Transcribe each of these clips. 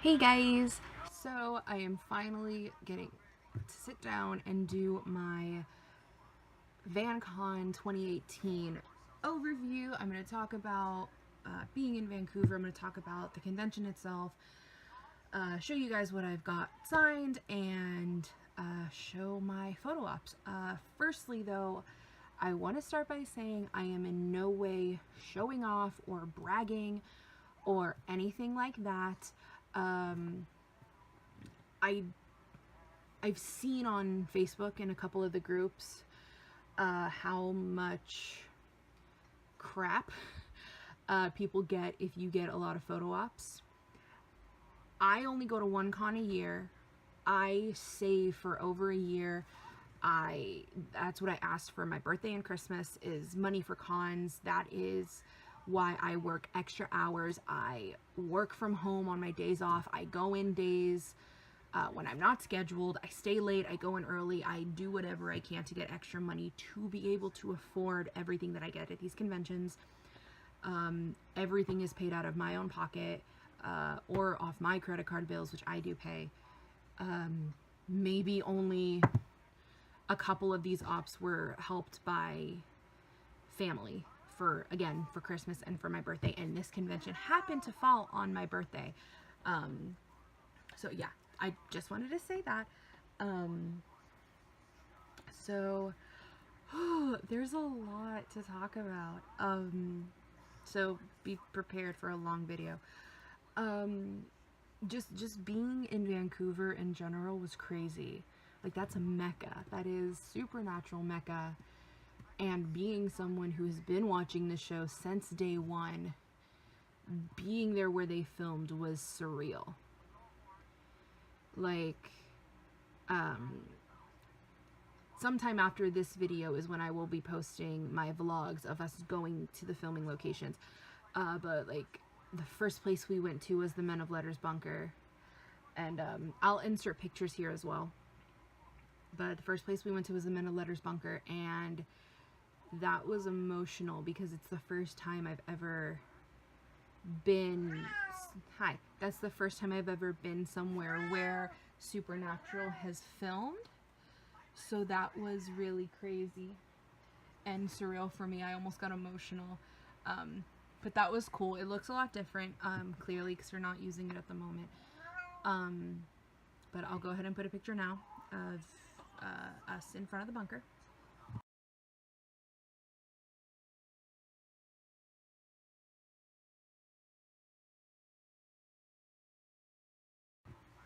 Hey guys! So I am finally getting to sit down and do my VanCon 2018 overview. I'm going to talk about being in Vancouver. I'm going to talk about the convention itself, show you guys what I've got signed, and show my photo ops. Firstly though, I want to start by saying I am in no way showing off or bragging or anything like that. I I've seen on Facebook in a couple of the groups how much crap people get if you get a lot of photo ops. I only go to one con a year. I save for over a year. That's what I asked for my birthday and Christmas is money for cons. That is why I work extra hours. I work from home on my days off. I go in days when I'm not scheduled. I stay late. I go in early. I do whatever I can to get extra money to be able to afford everything that I get at these conventions. Everything is paid out of my own pocket or off my credit card bills, which I do pay. Maybe only a couple of these ops were helped by family for Christmas and for my birthday, and this convention happened to fall on my birthday. So yeah, I just wanted to say that. So there's a lot to talk about. So be prepared for a long video. Just being in Vancouver in general was crazy. Like, that's a mecca. That is supernatural mecca. And being someone who has been watching the show since day one, being there where they filmed was surreal. Like, sometime after this video is when I will be posting my vlogs of us going to the filming locations. But like, the first place we went to was the Men of Letters bunker. And I'll insert pictures here as well. But the first place we went to was the Men of Letters bunker, and that was emotional because it's the first time I've ever been, that's the first time I've ever been somewhere where Supernatural has filmed. So that was really crazy and surreal for me. I almost got emotional. But that was cool. It looks a lot different, clearly, because we're not using it at the moment. But I'll go ahead and put a picture now of us in front of the bunker.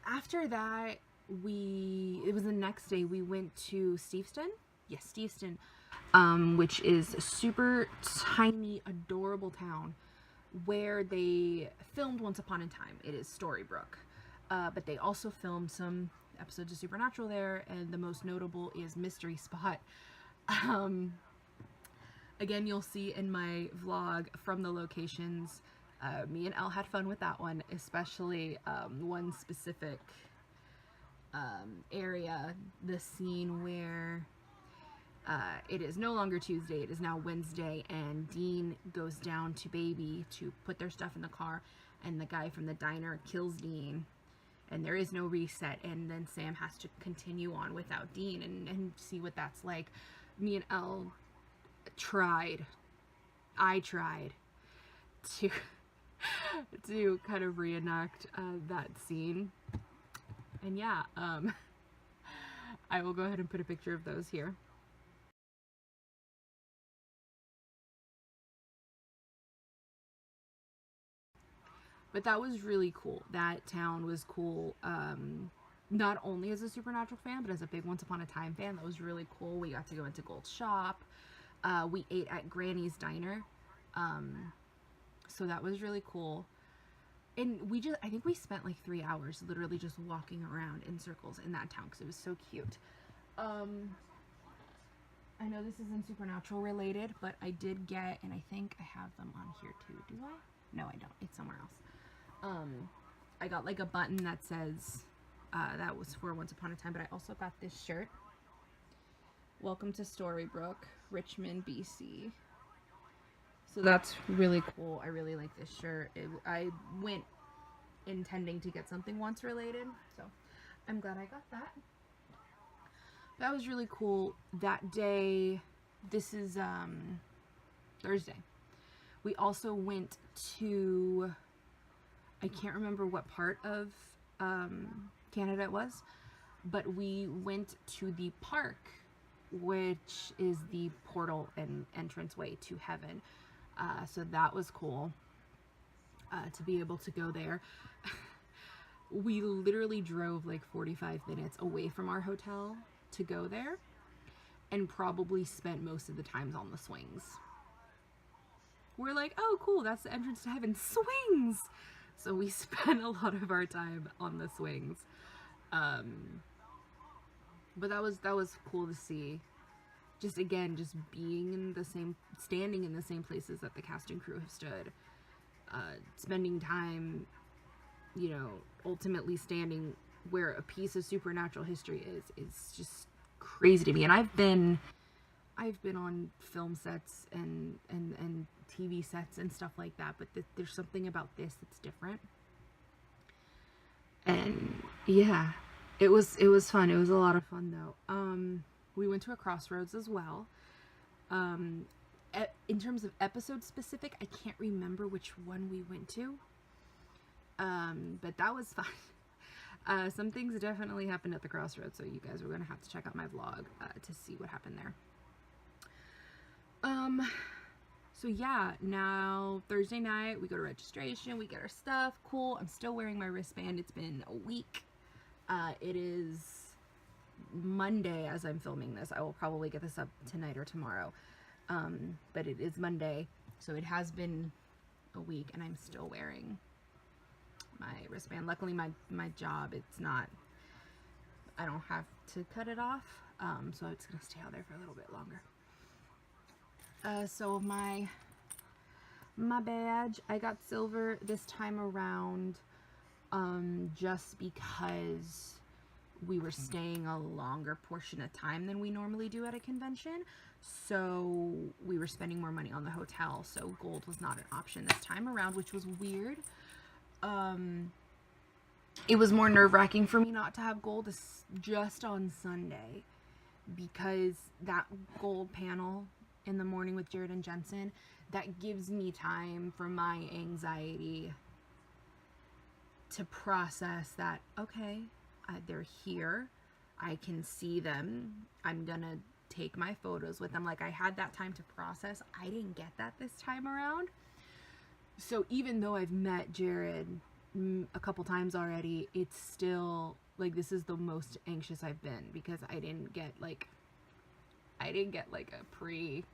After that, it was the next day, we went to Steveston. Yes, Steveston, which is a super tiny, adorable town where they filmed Once Upon a Time. It is Storybrooke. But they also filmed some episodes of Supernatural there, and the most notable is Mystery Spot. Again, you'll see in my vlog from the locations. Me and Elle had fun with that one, especially one specific area, the scene where it is no longer Tuesday, it is now Wednesday, and Dean goes down to Baby to put their stuff in the car, and the guy from the diner kills Dean, and there is no reset, and then Sam has to continue on without Dean and see what that's like. Me and Elle I tried to kind of reenact that scene. And yeah, I will go ahead and put a picture of those here. But that was really cool. That town was cool. Not only as a Supernatural fan, but as a big Once Upon a Time fan. That was really cool. We got to go into Gold's shop. We ate at Granny's Diner. So that was really cool. And I think we spent like 3 hours literally just walking around in circles in that town because it was so cute. I know this isn't Supernatural related, but I did get, and I think I have them on here too. Do I? No, I don't. It's somewhere else. I got like a button that says that was for Once Upon a Time, but I also got this shirt. Welcome to Storybrooke, Richmond, BC. So that's really cool. I really like this shirt. I went intending to get something once related. So I'm glad I got that. That was really cool. That day, this is Thursday. We also went to, I can't remember what part of Canada it was, but we went to the park, which is the portal and entranceway to heaven. So that was cool to be able to go there. We literally drove like 45 minutes away from our hotel to go there, and probably spent most of the times on the swings. We're like, oh cool, that's the entrance to heaven, swings! So we spent a lot of our time on the swings. But that was cool to see. Just again, just being in the same, standing in the same places that the cast and crew have stood. Spending time, you know, ultimately standing where a piece of supernatural history is just crazy to me. And I've been on film sets and TV sets and stuff like that, but there's something about this that's different. And yeah, it was fun. It was a lot of fun though. We went to a crossroads as well. In terms of episode specific, I can't remember which one we went to. But that was fun. Some things definitely happened at the crossroads, so you guys are going to have to check out my vlog to see what happened there. So yeah, now Thursday night, we go to registration, we get our stuff, cool. I'm still wearing my wristband. It's been a week. It is Monday as I'm filming this. I will probably get this up tonight or tomorrow. But it is Monday, so it has been a week and I'm still wearing my wristband. Luckily my job, it's not, I don't have to cut it off, so it's gonna stay out there for a little bit longer. So my badge, I got silver this time around, just because we were staying a longer portion of time than we normally do at a convention, so we were spending more money on the hotel, so gold was not an option this time around, which was weird. It was more nerve-wracking for me not to have gold just on Sunday, because that gold panel in the morning with Jared and Jensen, that gives me time for my anxiety to process that, okay, they're here, I can see them, I'm gonna take my photos with them. Like, I had that time to process. I didn't get that this time around. So even though I've met Jared a couple times already, it's still like, this is the most anxious I've been, because I didn't get like a pre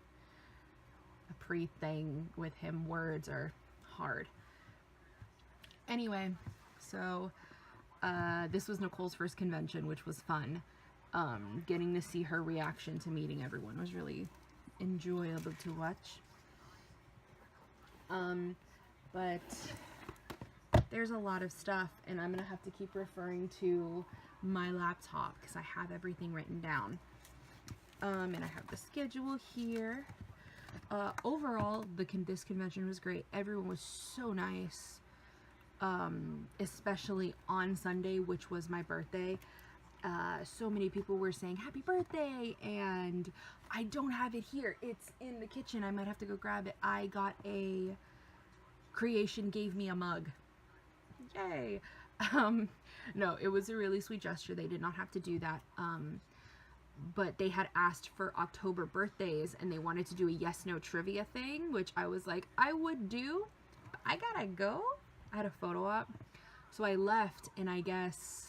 thing with him. Words are hard. Anyway, so this was Nicole's first convention, which was fun. Getting to see her reaction to meeting everyone was really enjoyable to watch. But there's a lot of stuff, and I'm gonna have to keep referring to my laptop because I have everything written down. And I have the schedule here. Overall, this convention was great. Everyone was so nice, especially on Sunday, which was my birthday. So many people were saying happy birthday, and I don't have it here. It's in the kitchen. I might have to go grab it. I got a Creation gave me a mug. Yay. No, it was a really sweet gesture. They did not have to do that. But they had asked for October birthdays, and they wanted to do a yes/no trivia thing, which I was like, I would do, but I gotta go. I had a photo op. So I left, and I guess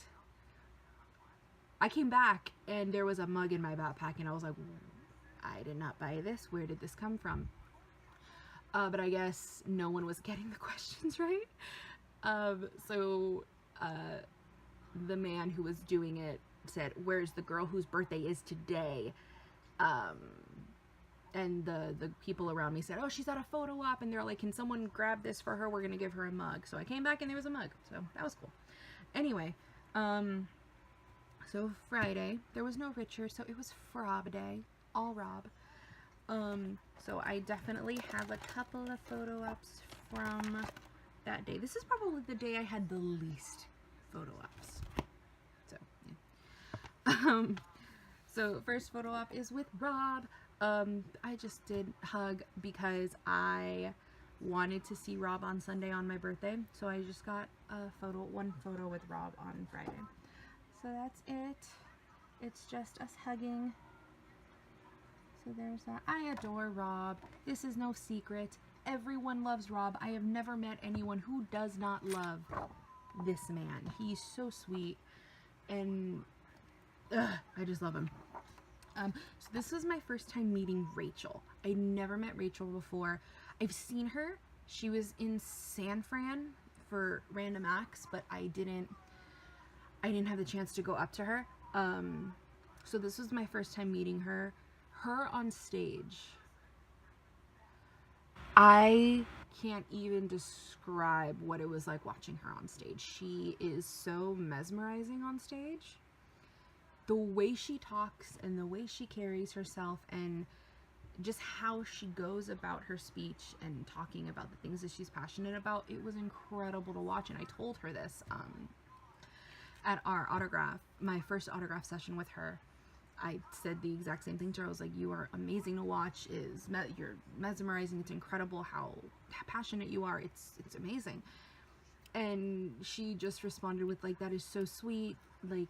I came back, and there was a mug in my backpack, and I was like, I did not buy this. Where did this come from? But I guess no one was getting the questions right. So the man who was doing it said, where's the girl whose birthday is today? And the people around me said, oh, she's at a photo op, and they're like, can someone grab this for her? We're gonna give her a mug. So I came back and there was a mug, so that was cool. Anyway, so Friday, there was no Richard, so it was Frob Day, all Rob. So I definitely have a couple of photo ops from that day. This is probably the day I had the least photo ops. So, yeah. So first photo op is with Rob. I just did hug because I wanted to see Rob on Sunday on my birthday. So I just got one photo with Rob on Friday. So that's it. It's just us hugging. So there's that. I adore Rob. This is no secret. Everyone loves Rob. I have never met anyone who does not love this man. He's so sweet. And I just love him. So this was my first time meeting Rachel. I never met Rachel before. I've seen her. She was in San Fran for Random Acts, but I didn't have the chance to go up to her. So this was my first time meeting her. Her on stage, I can't even describe what it was like watching her on stage. She is so mesmerizing on stage. The way she talks and the way she carries herself and just how she goes about her speech and talking about the things that she's passionate about, it was incredible to watch. And I told her this at my first autograph session with her. I said the exact same thing to her. I was like, you are amazing to watch. You're mesmerizing. It's incredible how passionate you are. It's amazing. And she just responded with, like, that is so sweet. Like,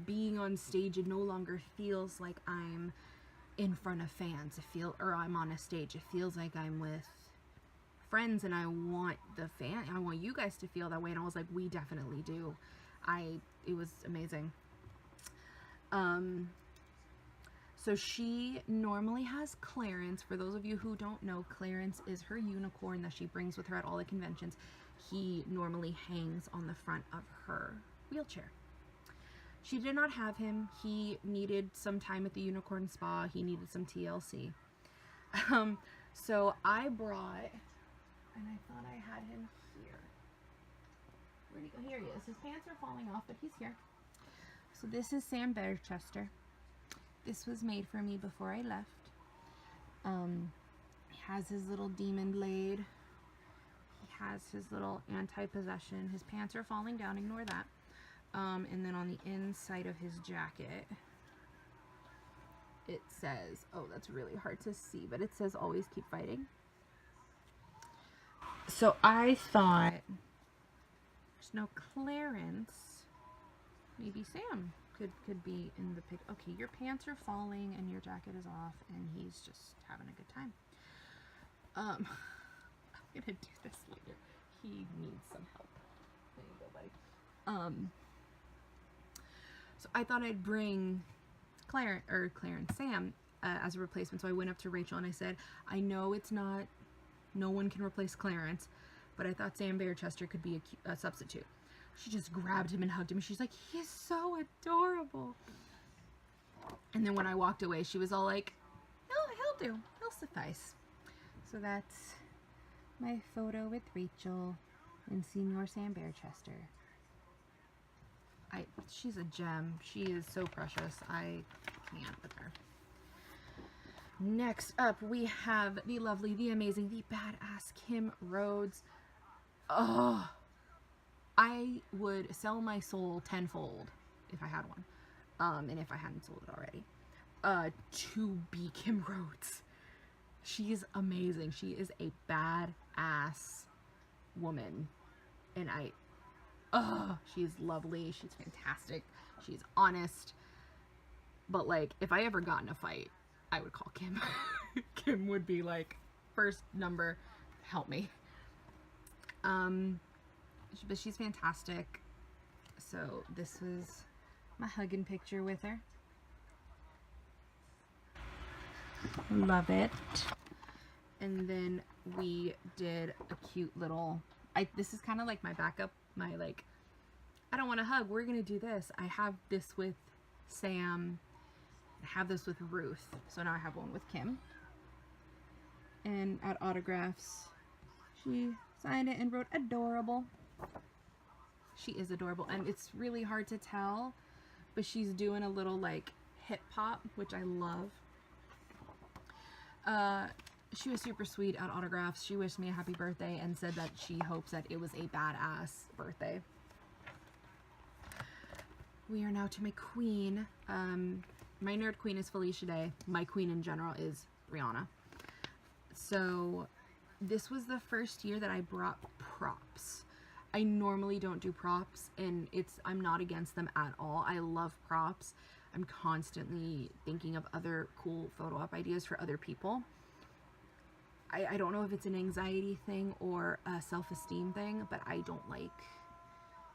being on stage, it no longer feels like I'm in front of fans. Or I'm on a stage. It feels like I'm with friends, and I want you guys to feel that way. And I was like, we definitely do. It was amazing. So she normally has Clarence. For those of you who don't know, Clarence is her unicorn that she brings with her at all the conventions. He normally hangs on the front of her wheelchair. She did not have him. He needed some time at the unicorn spa. He needed some TLC. So I brought, and I thought I had him here. Where'd he go? Here he is. His pants are falling off, but he's here. So this is Sam Bearchester. This was made for me before I left. He has his little demon blade. He has his little anti-possession. His pants are falling down, ignore that. And then on the inside of his jacket, it says, oh, that's really hard to see, but it says always keep fighting. So I thought, there's no Clarence. Maybe Sam could be in the pic. Okay, your pants are falling and your jacket is off and he's just having a good time. I'm gonna do this later. He needs some help. There you go, buddy. So I thought I'd bring Clarence Sam as a replacement. So I went up to Rachel and I said, I know no one can replace Clarence, but I thought Sam Bearchester could be a substitute. She just grabbed him and hugged him. She's like, he is so adorable. And then when I walked away, she was all like, no, he'll do. He'll suffice. So that's my photo with Rachel and Senior Sam Bearchester. She's a gem. She is so precious. I can't with her. Next up, we have the lovely, the amazing, the badass Kim Rhodes. Oh, I would sell my soul tenfold if I had one, and if I hadn't sold it already, to be Kim Rhodes. She's amazing. She is a badass woman, and she's lovely. She's fantastic. She's honest. But, like, if I ever got in a fight, I would call Kim. Kim would be like, first number, help me. But she's fantastic. So this was my hugging picture with her. Love it. And then we did a cute little, this is kind of like my backup, I don't want to hug, we're going to do this. I have this with Sam, I have this with Ruth, so now I have one with Kim. And at autographs, she signed it and wrote adorable. She is adorable, and it's really hard to tell, but she's doing a little like hip hop, which I love. she was super sweet at autographs. She wished me a happy birthday and said that she hopes that it was a badass birthday. We are now to my queen. My nerd queen is Felicia Day. My queen in general is Brianna. So this was the first year that I brought props. I normally don't do props, and I'm not against them at all. I love props. I'm constantly thinking of other cool photo op ideas for other people. I don't know if it's an anxiety thing or a self-esteem thing, but I don't like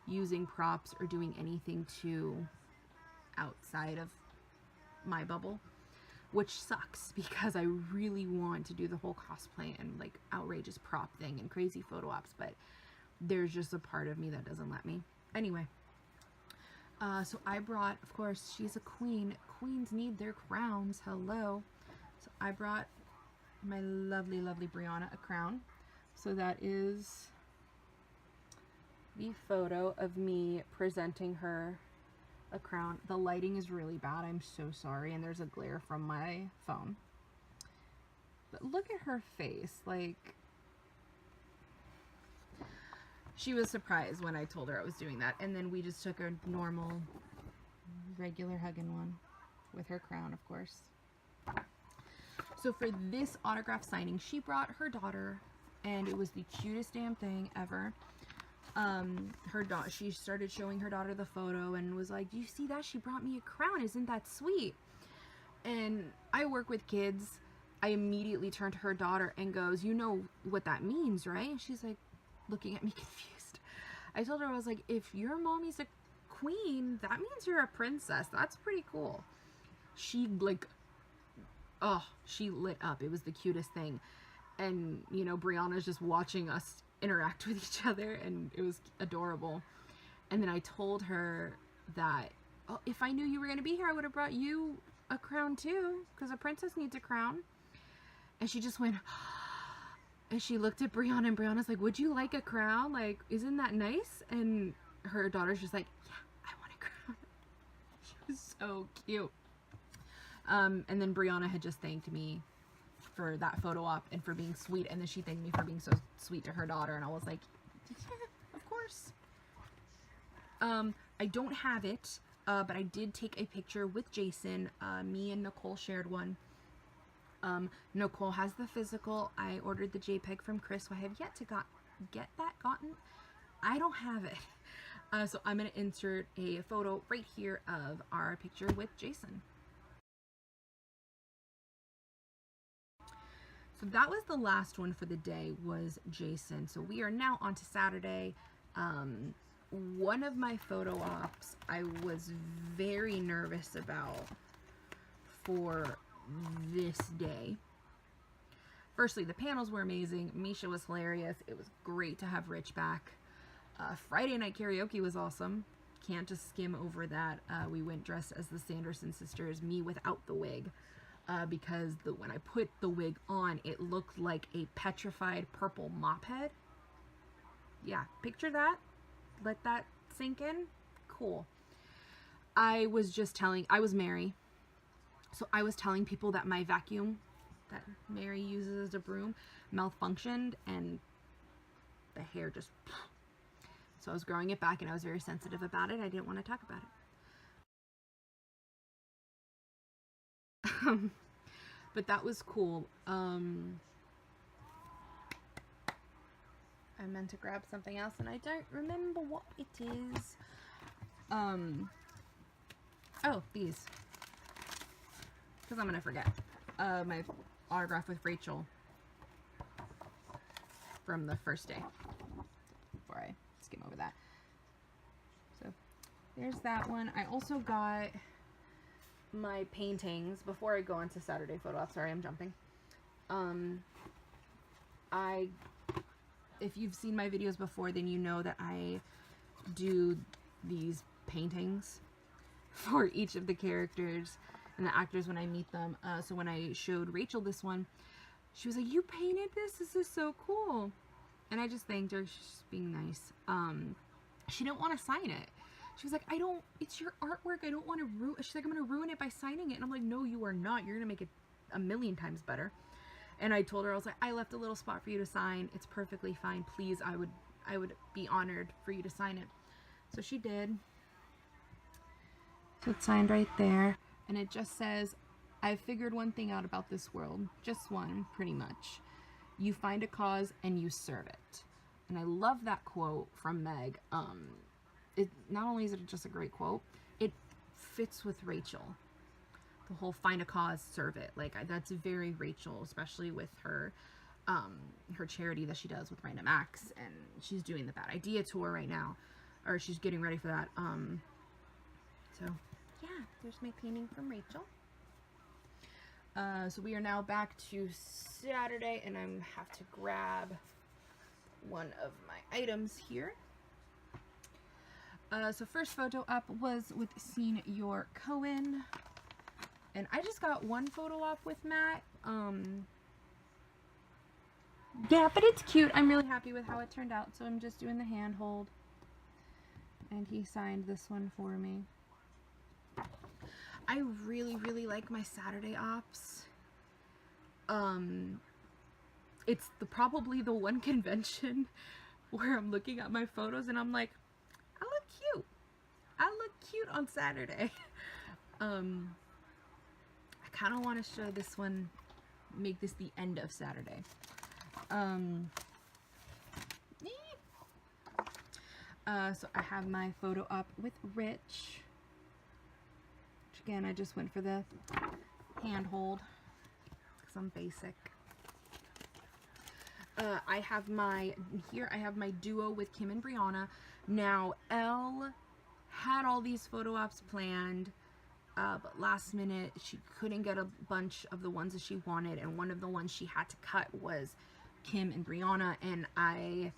using props or doing anything too outside of my bubble, which sucks because I really want to do the whole cosplay and like outrageous prop thing and crazy photo ops, but there's just a part of me that doesn't let me. Anyway, so I brought, of course, she's a queen. Queens need their crowns. Hello. So I brought my lovely, lovely Brianna a crown. So that is the photo of me presenting her a crown. The lighting is really bad. I'm so sorry. And there's a glare from my phone. But look at her face. Like, she was surprised when I told her I was doing that. And then we just took a normal, regular hugging one with her crown, of course. So for this autograph signing, she brought her daughter, and it was the cutest damn thing ever. She started showing her daughter the photo and was like, "Do you see that? She brought me a crown. Isn't that sweet?" And I work with kids. I immediately turned to her daughter and goes, "You know what that means, right?" And she's like looking at me confused. I told her, I was like, "If your mommy's a queen, that means you're a princess. That's pretty cool." She like, oh, she lit up. It was the cutest thing. And, you know, Brianna's just watching us interact with each other, and it was adorable. And then I told her that, oh, if I knew you were going to be here, I would have brought you a crown too, because a princess needs a crown. And she just went, and she looked at Brianna, and Brianna's like, "Would you like a crown? Like, isn't that nice?" And her daughter's just like, "Yeah, I want a crown." She was so cute. And then Brianna had just thanked me for that photo op and for being sweet, and then she thanked me for being so sweet to her daughter, and I was like, yeah, of course. I don't have it, but I did take a picture with Jason. Me and Nicole shared one. Nicole has the physical. I ordered the JPEG from Chris, so I have yet to get that gotten. I don't have it. So I'm going to insert a photo right here of our picture with Jason. So that was the last one for the day, was Jason. So we are now on to Saturday. One of my photo ops I was very nervous about for this day. Firstly, the panels were amazing. Misha was hilarious. It was great to have Rich back. Friday night karaoke was awesome. Can't just skim over that. We went dressed as the Sanderson sisters, me without the wig. Because when I put the wig on, it looked like a petrified purple mop head. Yeah, picture that. Let that sink in. Cool. I was Mary. So I was telling people that my vacuum that Mary uses as a broom malfunctioned, and the hair just... So I was growing it back, and I was very sensitive about it. I didn't want to talk about it. But that was cool. I meant to grab something else, and I don't remember what it is. Oh, these. Because I'm gonna forget. My autograph with Rachel from the first day. Before I skim over that. So, there's that one. I also got my paintings before I go on to Saturday photo op. Sorry, I'm jumping. If you've seen my videos before, then you know that I do these paintings for each of the characters and the actors when I meet them. So when I showed Rachel this one, she was like, "You painted this? This is so cool." And I just thanked her. She's just being nice. She didn't want to sign it. She was like, it's your artwork. I don't want to ruin. She's like, "I'm going to ruin it by signing it." And I'm like, "No, you are not. You're going to make it a million times better." And I told her, I was like, I left a little spot for you to sign. It's perfectly fine. Please, I would be honored for you to sign it. So she did. So it's signed right there. And it just says, I've figured one thing out about this world. Just one, pretty much. You find a cause and you serve it. And I love that quote from Meg. It not only is it just a great quote, it fits with Rachel. The whole find a cause, serve it. Like, that's very Rachel, especially with her her charity that she does with Random Acts, and she's doing the Bad Idea tour right now, or she's getting ready for that. So yeah, there's my painting from Rachel. So we are now back to Saturday, and I have to grab one of my items here. So first photo up was with Senior Cohen, and I just got one photo op with Matt. Yeah, but it's cute. I'm really happy with how it turned out, so I'm just doing the handhold, and he signed this one for me. I really like my Saturday ops. It's probably the one convention where I'm looking at my photos and I'm like, I look cute. I look cute on Saturday. I kind of want to show this one, make this the end of Saturday. So I have my photo up with Rich. Which again, I just went for the handhold because I'm basic. I have my duo with Kim and Brianna. Now, Elle had all these photo ops planned, but last minute she couldn't get a bunch of the ones that she wanted, and one of the ones she had to cut was Kim and Brianna, and I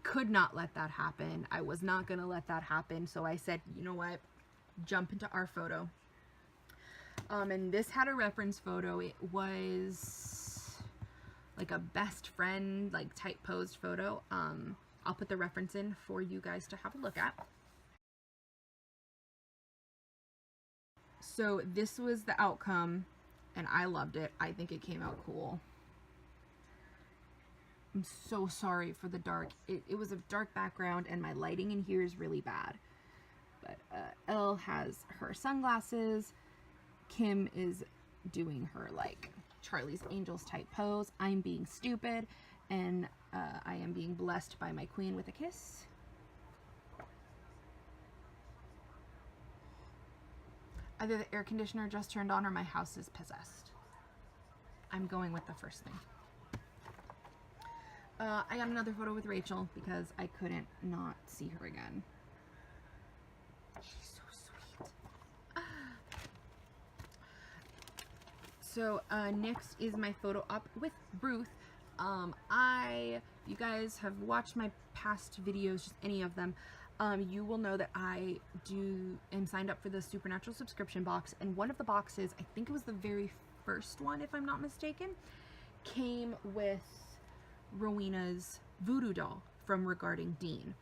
could not let that happen. I was not gonna let that happen, so I said, you know what, jump into our photo. And this had a reference photo. It was like a best friend, like type posed photo. I'll put the reference in for you guys to have a look at. So this was the outcome, and I loved it. I think it came out cool. I'm so sorry for the dark. It was a dark background, and my lighting in here is really bad. But Elle has her sunglasses. Kim is doing her like Charlie's Angels type pose. I'm being stupid, and I am being blessed by my queen with a kiss. Either the air conditioner just turned on or my house is possessed. I'm going with the first thing. I got another photo with Rachel because I couldn't not see her again. She's so sweet. So next is my photo op with Ruth. You guys have watched my past videos, just any of them. You will know that I am signed up for the Supernatural subscription box, and one of the boxes, I think it was the very first one if I'm not mistaken, came with Rowena's voodoo doll from Regarding Dean.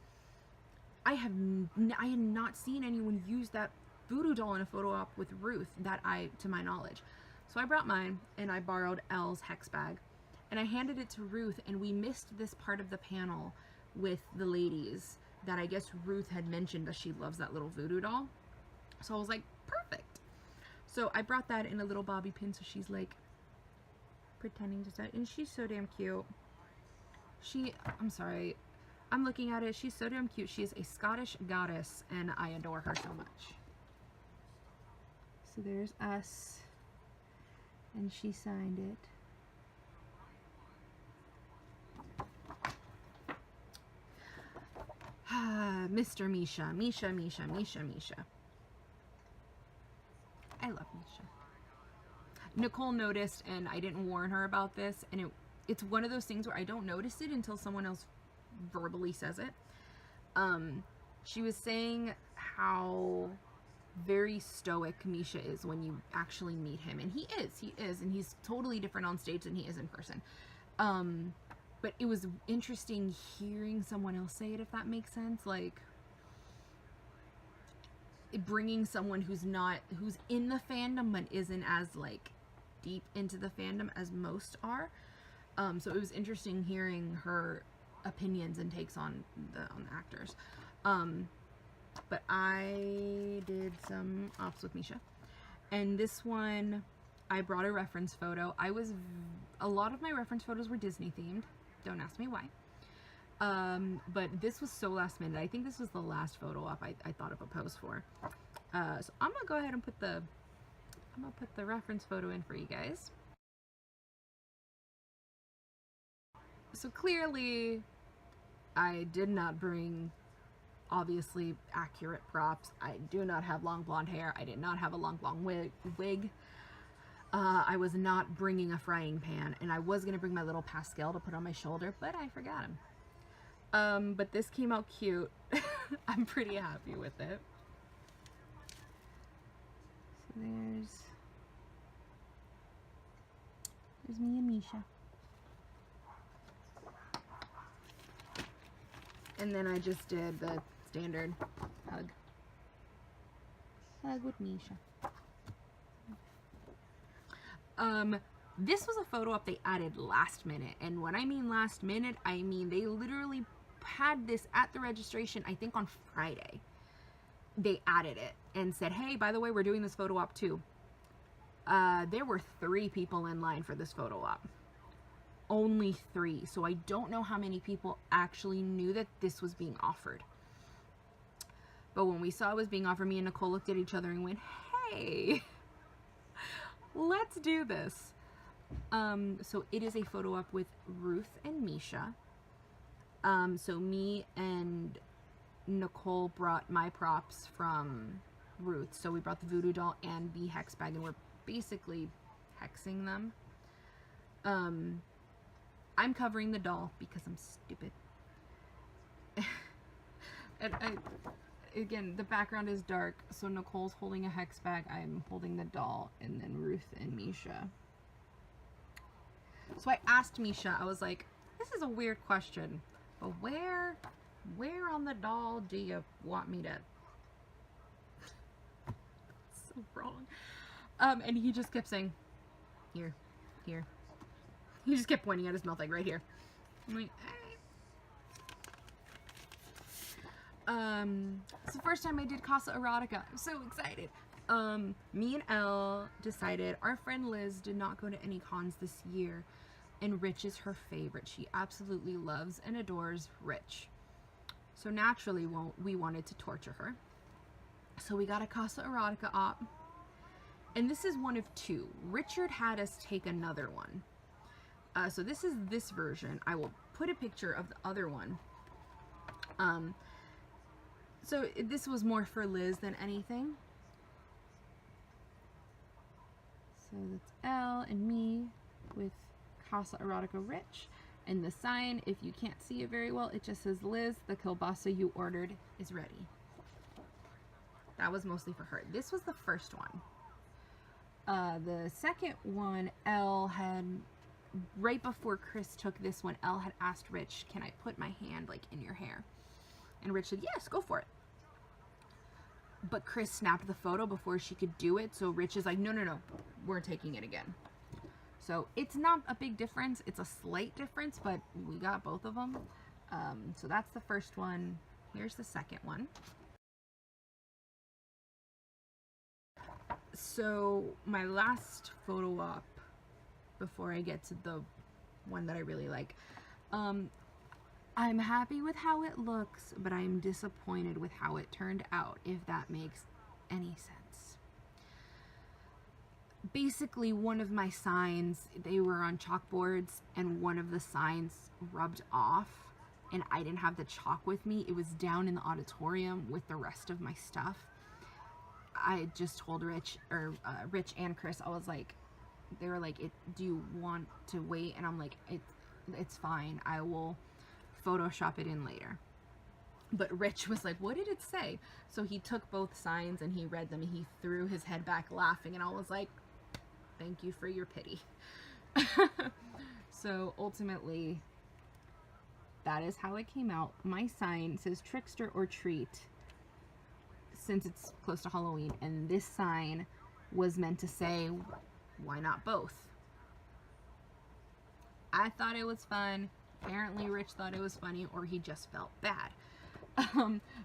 I had not seen anyone use that voodoo doll in a photo op with Ruth to my knowledge. So I brought mine, and I borrowed Elle's hex bag, and I handed it to Ruth, and we missed this part of the panel with the ladies that I guess Ruth had mentioned that she loves that little voodoo doll. So I was like, perfect. So I brought that in a little bobby pin, so she's like pretending to say, and she's so damn cute. I'm sorry, I'm looking at it, she's so damn cute. She is a Scottish goddess, and I adore her so much. So there's us, and she signed it. Mr. Misha. I love Misha. Nicole noticed, and I didn't warn her about this, and it's one of those things where I don't notice it until someone else verbally says it. She was saying how very stoic Misha is when you actually meet him, and he is, and he's totally different on stage than he is in person. But it was interesting hearing someone else say it, if that makes sense. Like, bringing someone who's in the fandom but isn't as, like, deep into the fandom as most are. So it was interesting hearing her opinions and takes on the actors. But I did some ops with Misha, and this one I brought a reference photo. A lot of my reference photos were Disney themed. Don't ask me why. But this was so last minute. I think this was the last photo op I thought of a pose for. So I'm gonna go ahead and put the reference photo in for you guys. So clearly, I did not bring obviously accurate props. I do not have long blonde hair. I did not have a long wig. I was not bringing a frying pan, and I was gonna bring my little Pascal to put on my shoulder, but I forgot him. But this came out cute. I'm pretty happy with it. So there's me and Misha. And then I just did the standard hug with Misha. This was a photo op they added last minute, and when I mean last minute, I mean they literally had this at the registration, I think on Friday. They added it and said, hey, by the way, we're doing this photo op too. There were 3 people in line for this photo op. Only 3. So I don't know how many people actually knew that this was being offered. But when we saw it was being offered, me and Nicole looked at each other and went, hey, let's do this. So it is a photo op with Ruth and Misha. So me and Nicole brought my props from Ruth. So we brought the voodoo doll and the hex bag, and we're basically hexing them. I'm covering the doll because I'm stupid. And again, the background is dark, so Nicole's holding a hex bag, I'm holding the doll, and then Ruth and Misha. So I asked Misha, I was like, this is a weird question, but where on the doll do you want me to... So wrong. And he just kept saying, here. He just kept pointing at his mouth, like right here. I'm like, it's the first time I did Casa Erotica. I'm so excited. Me and Elle decided our friend Liz did not go to any cons this year, and Rich is her favorite. She absolutely loves and adores Rich. So naturally, we wanted to torture her. So we got a Casa Erotica op. And this is one of 2. Richard had us take another one. So this is this version. I will put a picture of the other one. So this was more for Liz than anything. So that's Elle and me with Casa Erotica Rich. And the sign, if you can't see it very well, it just says, Liz, the kielbasa you ordered is ready. That was mostly for her. This was the first one. The second one, Elle had... Right before Chris took this one, Elle had asked Rich, can I put my hand like in your hair? And Rich said, yes, go for it. But Chris snapped the photo before she could do it, so Rich is like, no, we're taking it again. So it's not a big difference, it's a slight difference, but we got both of them. So that's the first one. Here's the second one. So my last photo op, before I get to the one that I really like, I'm happy with how it looks, but I'm disappointed with how it turned out, if that makes any sense. Basically, one of my signs, they were on chalkboards, and one of the signs rubbed off, and I didn't have the chalk with me. It was down in the auditorium with the rest of my stuff. I just told Rich and Chris, I was like, they were like, do you want to wait? And I'm like, it's fine. I will Photoshop it in later. But Rich was like, what did it say? So he took both signs and he read them, and he threw his head back laughing, and I was like, thank you for your pity. So ultimately, that is how it came out. My sign says trickster or treat, since it's close to Halloween, and this sign was meant to say why not both? I thought it was fun. Apparently Rich thought it was funny, or he just felt bad.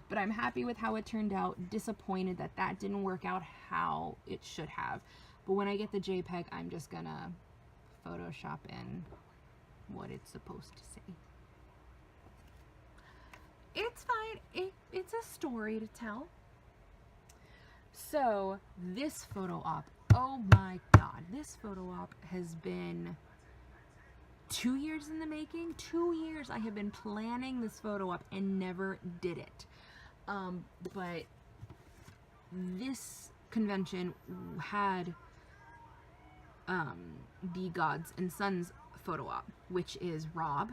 But I'm happy with how it turned out. Disappointed that that didn't work out how it should have. But when I get the JPEG, I'm just gonna Photoshop in what it's supposed to say. It's fine. It's a story to tell. So this photo op, oh my god, this photo op has been 2 years in the making. 2 years I have been planning this photo op and never did it. But this convention had the Gods and Sons photo op, which is Rob,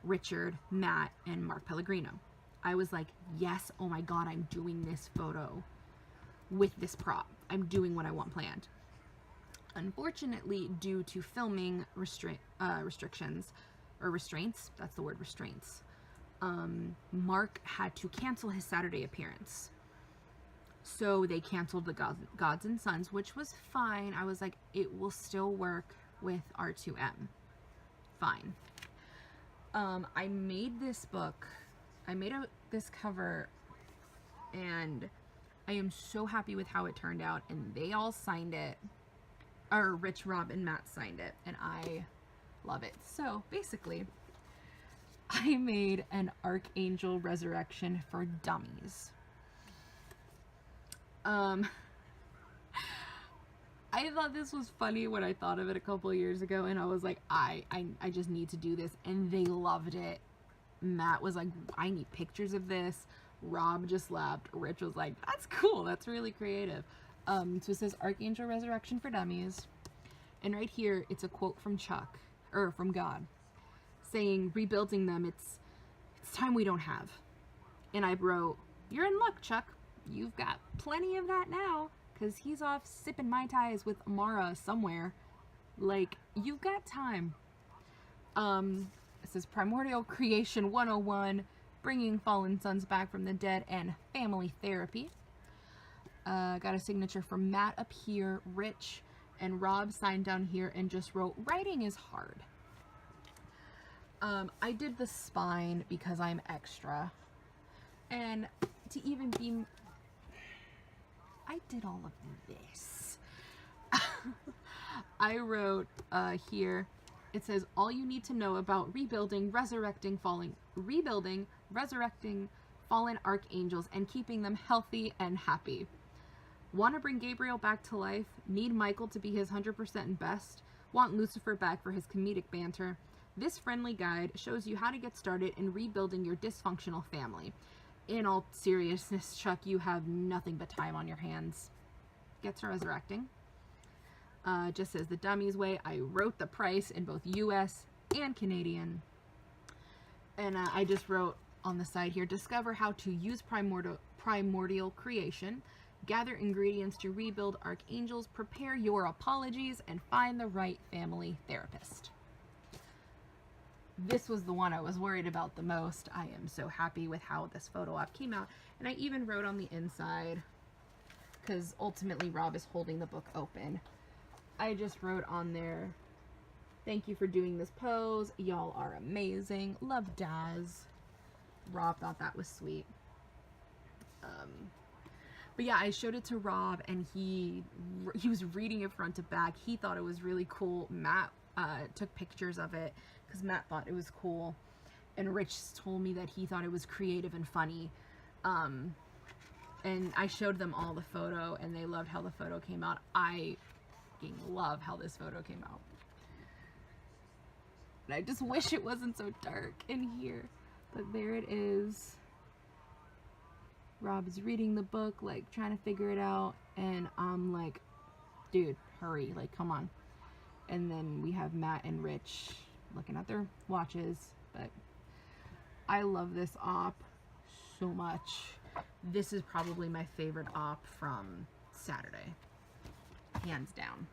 Richard, Matt, and Mark Pellegrino. I was like, yes, oh my god, I'm doing this photo with this prop. I'm doing what I want planned. Unfortunately, due to filming restrictions, or restraints, that's the word, restraints, Mark had to cancel his Saturday appearance. So they canceled the Gods and Sons, which was fine. I was like, it will still work with R2M. Fine. I made this book. I made this cover, and I am so happy with how it turned out, and they all signed it. Or Rich, Rob, and Matt signed it, and I love it. So basically, I made an Archangel Resurrection for Dummies. I thought this was funny when I thought of it a couple years ago, and I was like, I just need to do this, and they loved it. Matt was like, I need pictures of this. Rob just laughed. Rich was like, that's cool, that's really creative. So it says Archangel Resurrection for Dummies, and right here it's a quote from Chuck, or from God, saying, rebuilding them, it's time we don't have. And I wrote, you're in luck, Chuck. You've got plenty of that now, because he's off sipping Mai Tais with Amara somewhere. Like, you've got time. It says Primordial Creation 101, bringing fallen sons back from the dead, and family therapy. Got a signature from Matt up here, Rich, and Rob signed down here and just wrote, writing is hard. I did the spine because I'm extra. And to even be... I did all of this. I wrote here, it says, all you need to know about rebuilding, resurrecting fallen archangels and keeping them healthy and happy. Want to bring Gabriel back to life? Need Michael to be his 100% best? Want Lucifer back for his comedic banter? This friendly guide shows you how to get started in rebuilding your dysfunctional family. In all seriousness, Chuck, you have nothing but time on your hands. Get to resurrecting. Just says the dummies way. I wrote the price in both US and Canadian. And I just wrote on the side here, discover how to use primordial creation, gather ingredients to rebuild archangels, prepare your apologies, and find the right family therapist. This was the one I was worried about the most. I am so happy with how this photo op came out. And I even wrote on the inside, because ultimately Rob is holding the book open. I just wrote on there, thank you for doing this pose. Y'all are amazing. Love, Daz. Rob thought that was sweet. But yeah, I showed it to Rob, and he was reading it front to back. He thought it was really cool. Matt took pictures of it because Matt thought it was cool, and Rich told me that he thought it was creative and funny. And I showed them all the photo, and they loved how the photo came out. I love how this photo came out. And I just wish it wasn't so dark in here. But there it is. Rob is reading the book, like, trying to figure it out, and I'm like, dude, hurry, like, come on. And then we have Matt and Rich looking at their watches, but I love this op so much. This is probably my favorite op from Saturday, hands down.